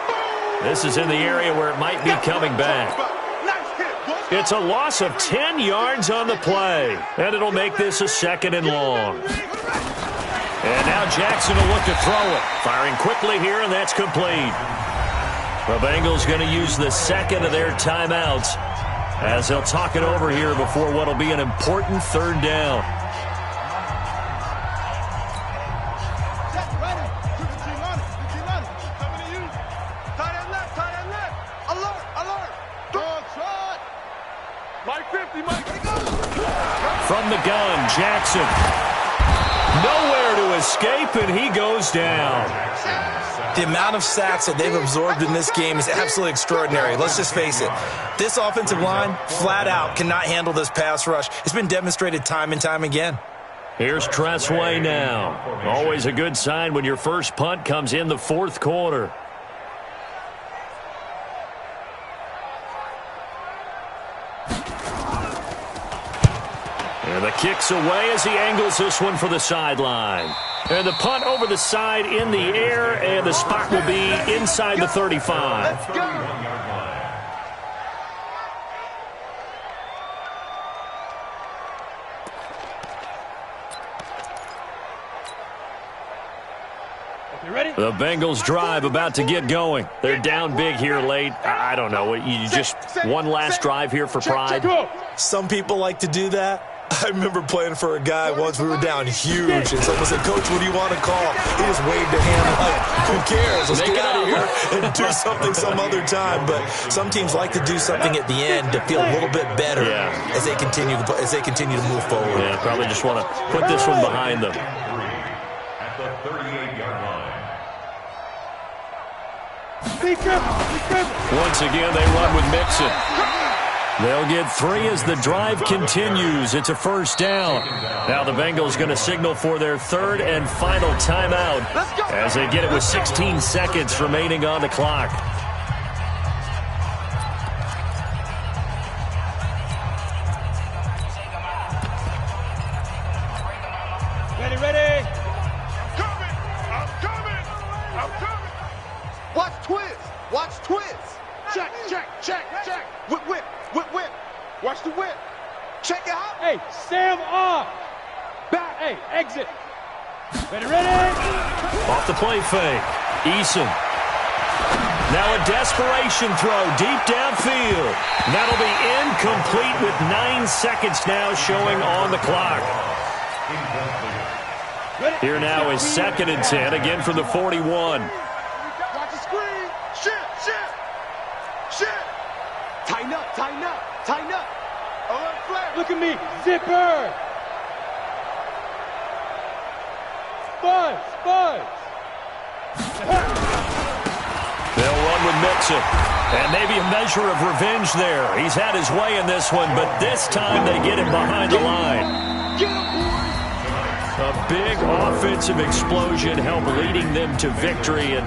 This is in the area where it might be coming back. Nice hit, boy. It's a loss of 10 yards on the play, and it'll make this a 2nd and long. And now Jackson will look to throw it. Firing quickly here, and that's complete. The Bengals going to use the 2nd of their timeouts as they'll talk it over here before what will be an important 3rd down. From the gun, Jackson. Nowhere to escape, and he goes down. The amount of sacks that they've absorbed in this game is absolutely extraordinary. Let's just face it. This offensive line, flat out, cannot handle this pass rush. It's been demonstrated time and time again. Here's Tressway now. Always a good sign when your first punt comes in the 4th quarter. And the kick's away as he angles this one for the sideline. And the punt over the side in the air, and the spot will be inside the 35. The Bengals drive about to get going. They're down big here late. I don't know. You just one last drive here for pride? Some people like to do that. I remember playing for a guy once. We were down huge, and someone said, "Coach, what do you want to call?" He just waved a hand like, "Who cares? Let's get out of here and do something some other time." But some teams like to do something at the end to feel a little bit better as they continue to move forward. Yeah, probably just want to put this one behind them. At the 38-yard line. Once again, they run with Mixon. They'll get 3 as the drive continues. It's a 1st down. Now the Bengals going to signal for their 3rd and final timeout as they get it with 16 seconds remaining on the clock. Ready. I'm coming. Watch twist. Check. Whip. Watch the whip. Check it out. Hey, Sam off. Back. Hey, exit. Ready. Off the play fake. Eason. Now a desperation throw deep downfield. That'll be incomplete with 9 seconds now showing on the clock. Here now is 2nd and 10, again from the 41. Watch the screen. Shit. Tighten up. Look at me. Zipper. Buzz. They'll run with Mixon. And maybe a measure of revenge there. He's had his way in this one, but this time they get him behind the line. A big offensive explosion helped leading them to victory. And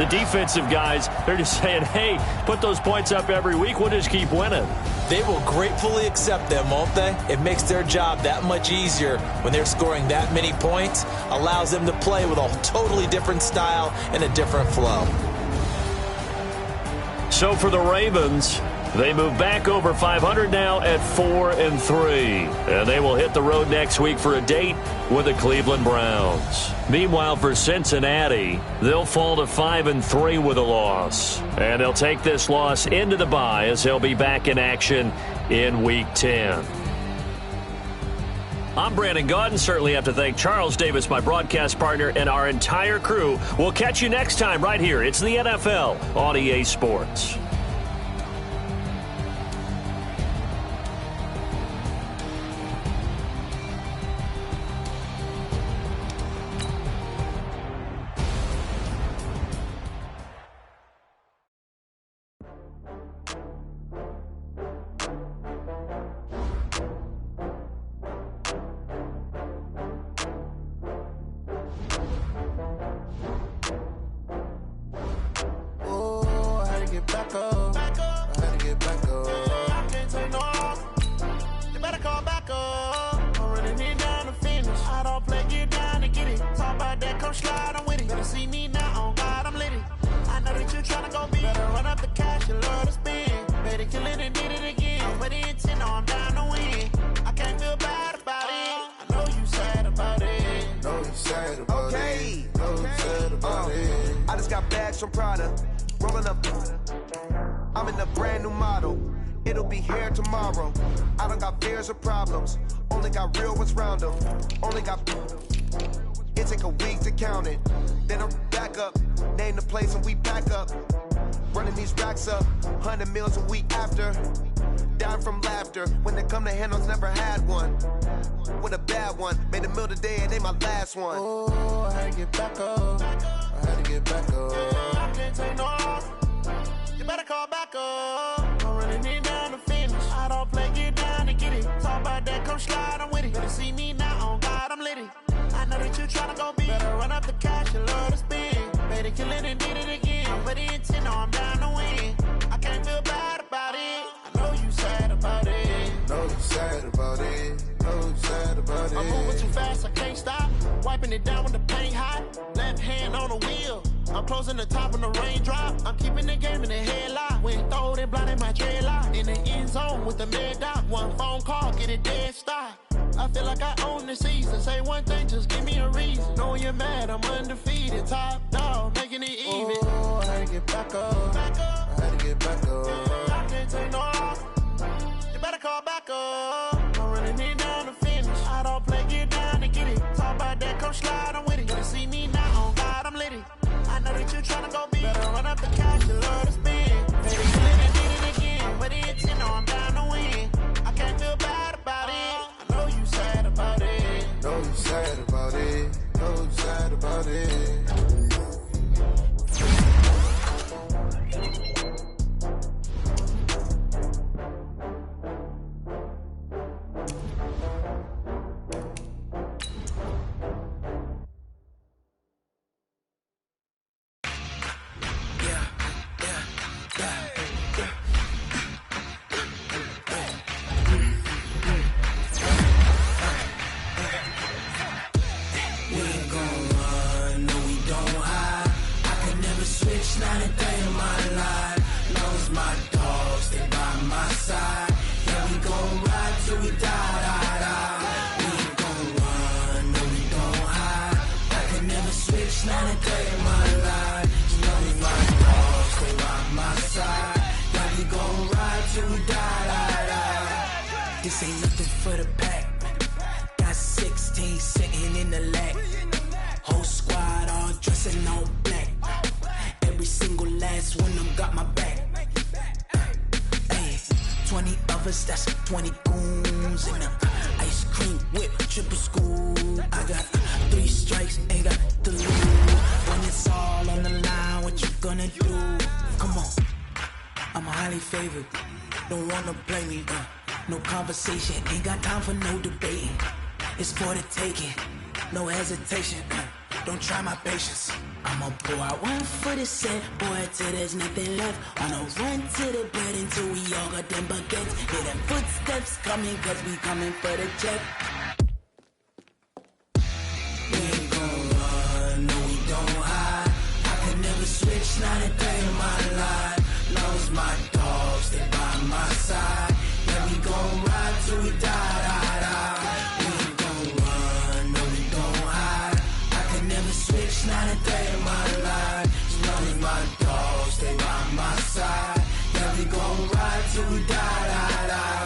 the defensive guys, they're just saying, hey, put those points up every week. We'll just keep winning. They will gratefully accept them, won't they? It makes their job that much easier when they're scoring that many points. Allows them to play with a totally different style and a different flow. So for the Ravens, they move back over 500 now at 4-3. And they will hit the road next week for a date with the Cleveland Browns. Meanwhile, for Cincinnati, they'll fall to 5-3 with a loss. And they'll take this loss into the bye as they'll be back in action in Week 10. I'm Brandon Gaudin. Certainly have to thank Charles Davis, my broadcast partner, and our entire crew. We'll catch you next time right here. It's the NFL on EA Sports. Tryna go be better, run up the cash, you love to spin. Better kill it and did it again. I'm ready bags from Prada. Rolling up. I'm in a brand new model. It'll be here tomorrow. I don't got fears or problems. Only got real ones round them. Only got. It take a week to count it. Then I'm back up. Name the place and we back up. Running these racks up. 100 meals a week after. Dying from laughter. When they come to handles, never had one. With a bad one. Made a meal today and they my last one. Oh, I had to get back up. I had to get back up. I can't take no off. You better call back up. I'm running it down to finish. I don't play, get down to get it. Talk about that, come slide, I'm with it. Better see me now, on God, I'm litty. I know that you tryna go big. Better run up the cash, you love to spend. Better kill it and did it again. But the intent, no, I'm down to win. I can't feel bad about it. I know you sad about it. Know you sad about it. Know you sad about it. I'm moving too fast, I can't stop. Wiping it down with the paint hot. Left hand on the wheel. I'm closing the top when the raindrop. I'm keeping the game in the headlock. When throwed and blinded my dreadlock. In the end zone with the mad dot. One phone call, get it dead stop. I feel like I own the season. Say one thing, just give me a reason. Knowing you're mad, I'm undefeated. Top dog, making it even. Oh, I had to get back up. Back up. I had to get back up. I can't take no off. You better call back up. I'm running it down to finish. I don't play, get down to get it. Talk about that, come slide, I'm with it. Gotta see me now, on God, I'm litty. I know that you tryna go big. Better run up the cash, you love to spend. Maybe you live and did it again. But it's, you know, I'm down to win. I can't feel bad about it. I know you sad about it. Know you sad about it. Know you sad about it. This ain't nothing for the pack. Got 16 sitting in the lap. Whole squad all dressed in all black. Every single last one of them got my back. Hey, 20 of us, that's 20 goons in the ice cream whip, triple school. I got 3 strikes, ain't got to lose. When it's all on the line, what you gonna do? Come on, I'm highly favored. Don't wanna play me, no conversation, ain't got time for no debating. It's for the taking, no hesitation. Don't try my patience. I'ma pour out one for the set, boy, till there's nothing left. On a run to the bed until we all got them baguettes. Hear them footsteps coming, cause we coming for the check. We ain't gon' run, no we don't hide. I can never switch, not a day in my life. Knows my dogs, they by my side. Yeah, we gon' ride till we die, die, die. We ain't gon' run, no we don't hide. I can never switch, not a day in my life. Knows my dogs, they by my side. Yeah, we gon' ride till we die, die, die.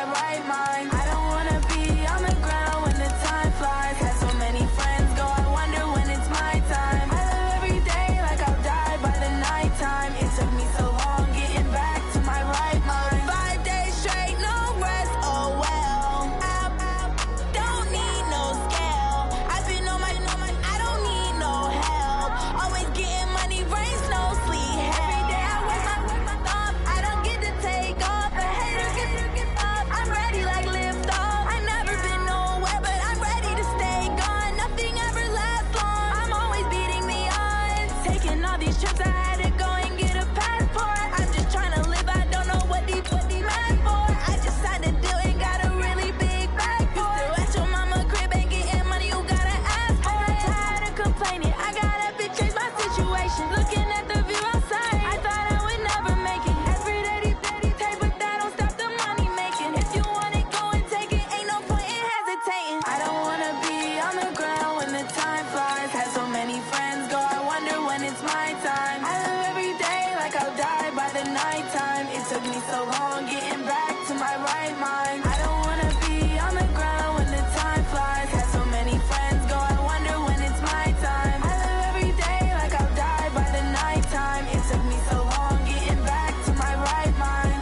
my right mind. I don't wanna be on the ground when the time flies. Had so many friends go, I wonder when it's my time. I live every day like I'll die by the nighttime. It took me so long getting back to my right mind. 5 days straight, no rest, oh well. I don't need no scale. I've been on my, I don't need no help. Always getting money, rain, snow, sleet, every day I work my thumb. I don't get to take off, the haters get up. I'm ready like lift off. I never been nowhere, but I'm ready to stay gone. Nothing ever lasts long. I'm always beating the odds. Taking all these trips, I had to go and get a passport. I'm just trying to live, I don't know what these mad for. I just signed a deal and got a really big bag for it. Still at your mama crib and getting money, you gotta ask for it. I'm tired of complaining, I gotta change my situation. Looking at the view outside, I thought I would never make it. Every day these take, but that don't stop the money making. If you want it, go and take it, ain't no point in hesitating. I don't wanna be on the ground when the time flies. Had so many friends go, I wonder when it's my time. I live every day like I'll die by the nighttime. It took me so long getting back to my right mind. I don't wanna be on the ground when the time flies. Had so many friends go, I wonder when it's my time. I live every day like I'll die by the nighttime. It took me so long getting back to my right mind.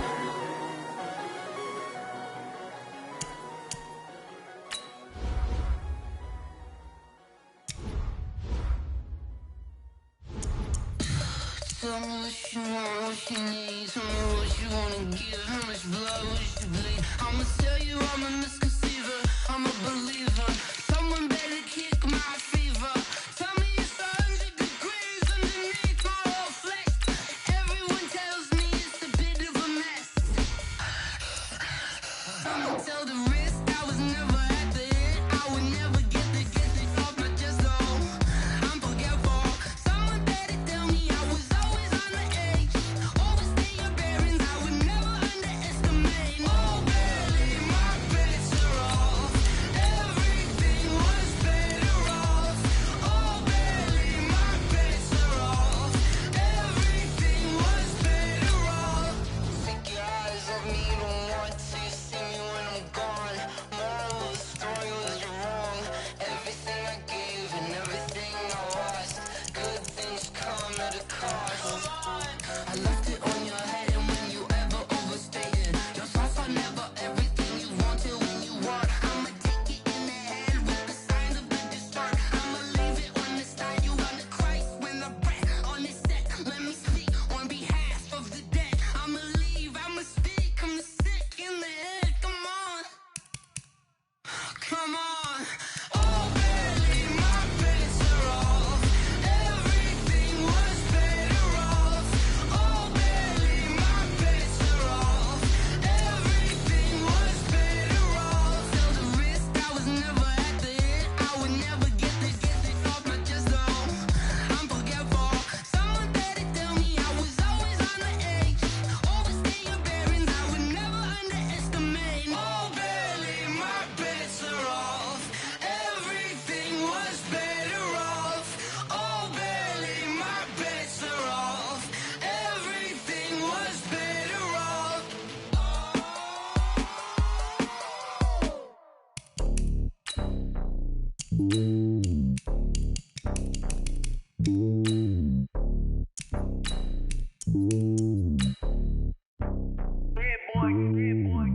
Tell me what you want, what you need. Tell me what you wanna give. How much blood would you bleed? I'ma tell you I'm a misconceiver. I'm a believer. Someone better kick my fever. Tell me it's 100 degrees underneath my whole flesh. Everyone tells me it's a bit of a mess. I'ma tell the risk I was never at the end. I would never get this off my chest though. I'm forgetful. Someone better tell me I was always on the edge. Overstay your bearings, I would never underestimate. Oh, barely, my bets are off. Everything was better off. Oh, barely, my bets are off. Everything was better off. Take your eyes off me, don't want to see me when I'm gone. Moral of the story was you're wrong. Everything I gave and everything I lost. Good things come at a cost. I left it on your head, and when you ever overstay it, your thoughts are never everything you wanted when you want. I'ma take it in the head with the signs of the distort. I'ma leave it on the side. You on the Christ when the breath on this set. Let me speak on behalf of the dead. I'ma leave, I'ma speak. I'm sick in the head. Come on, come on. Oh, barely, my bets are off. Everything was better off. Oh, barely, my bets are off. Everything was better off. Tell the risk I was never at the end. I would never get this off my chest though. I'm forgetful. Someone better tell me I was always on the edge. Overstay your bearings, I would never underestimate. Oh, barely, my bets are off. Everything was better off. Oh, barely, my bets are off. Everything was better off.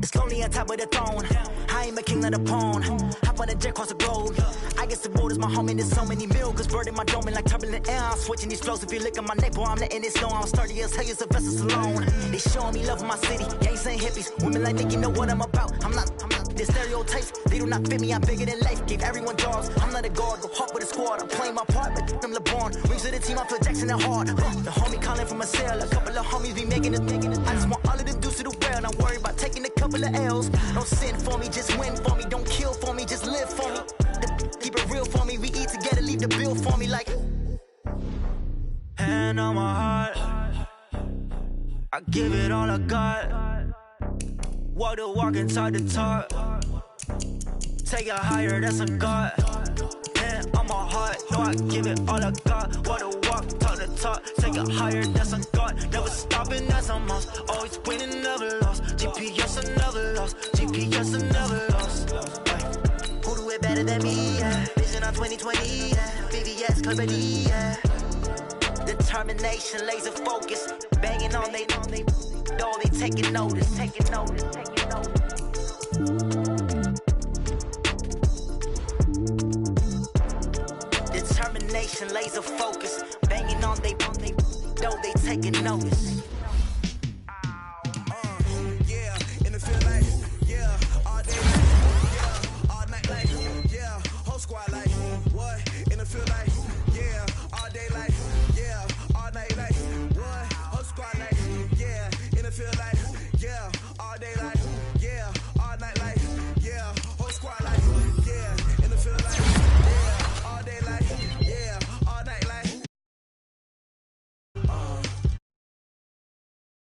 It's lonely on top of the throne. I am a king, not a pawn. Hop on a jet, cross the globe. I guess the road is my home, and there's so many mills. Bird in my dome, and like turbulent air. I'm switching these flows. If you look at my neck, boy, I'm letting it snow. I'm sturdy as hell, as a vessel alone. They showing me love in my city. Gangs and hippies. Women like Nick, you know what I'm about. I'm not the stereotypes. They do not fit me. I'm bigger than life. Gave everyone jobs. I'm not a guard. Go hard with a squad. I'm playing my part, but them LeBron. Rings to the team, I feel Jackson and hard. The homie calling from a cell. A couple of homies be making it. I just want all of the dudes to the well. Not worry about taking a couple of L's. Don't sin for me, just win for me. Don't kill for me, just live for me. Keep it real for me. We eat together, leave the bill for me like. Hand on my heart, I give it all I got. Walk the walk and talk the talk. take it higher, that's a God. Man, on my heart, know I give it all I got. Wanna walk, talk the talk, take it higher, that's a God. Never stopping, that's a must. Always winning, never lost. GPS, I never lost. GPS, I never lost. Who do it better than me? Yeah. Vision on 2020, yeah. BVS, Clarity, yeah. Determination, laser focus, banging on they know they taking notice. Determination, laser focus, banging on they know they taking notice. Yeah, in the field like, yeah, all day like, yeah, all night like, yeah, whole squad like, what? In the field like.